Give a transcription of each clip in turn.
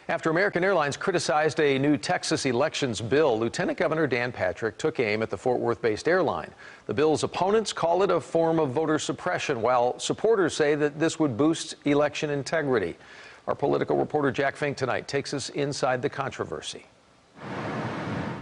After American Airlines criticized a new Texas elections bill, Lieutenant Governor Dan Patrick took aim at the Fort Worth-based airline. The bill's opponents call it a form of voter suppression, while supporters say that this would boost election integrity. Our political reporter Jack Fink tonight takes us inside the controversy.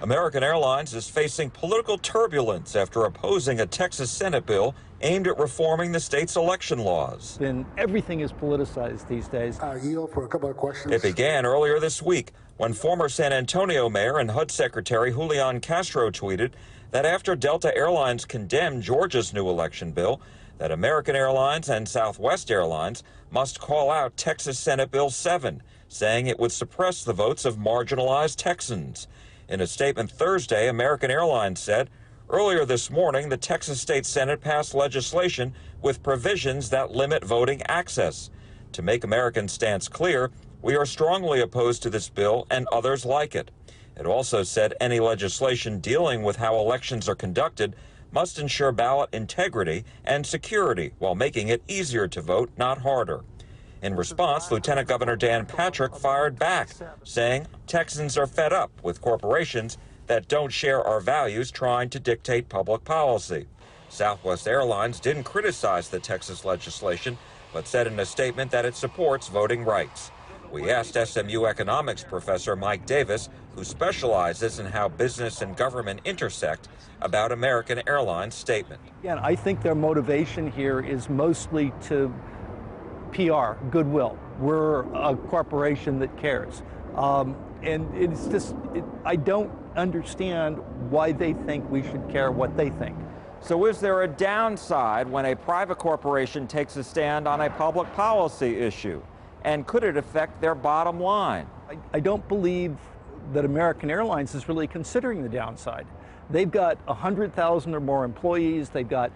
American Airlines is facing political turbulence after opposing a Texas Senate bill aimed at reforming the state's election laws. Then everything is politicized these days. I yield for a couple of questions. It began earlier this week when former San Antonio Mayor and HUD Secretary Julian Castro tweeted that after Delta Airlines condemned Georgia's new election bill, that American Airlines and Southwest Airlines must call out Texas Senate Bill 7, saying it would suppress the votes of marginalized Texans. In a statement Thursday, American Airlines said, earlier this morning, the Texas State Senate passed legislation with provisions that limit voting access. To make Americans' stance clear, we are strongly opposed to this bill and others like it. It also said any legislation dealing with how elections are conducted must ensure ballot integrity and security while making it easier to vote, not harder. In response, Lieutenant Governor Dan Patrick fired back, saying Texans are fed up with corporations that don't share our values trying to dictate public policy. Southwest Airlines didn't criticize the Texas legislation, but said in a statement that it supports voting rights. We asked SMU economics professor Mike Davis, who specializes in how business and government intersect, about American Airlines' statement. Again, I think their motivation here is mostly to PR, goodwill. We're a corporation that cares. And it's just, I don't understand why they think we should care what they think. So is there a downside when a private corporation takes a stand on a public policy issue? And could it affect their bottom line? I don't believe that American Airlines is really considering the downside. They've got 100,000 or more employees. They've got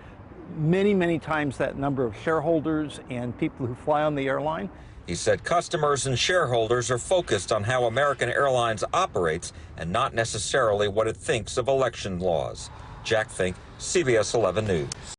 many times that number of shareholders and people who fly on the airline. He said customers and shareholders are focused on how American Airlines operates and not necessarily what it thinks of election laws. Jack Fink, CBS 11 News.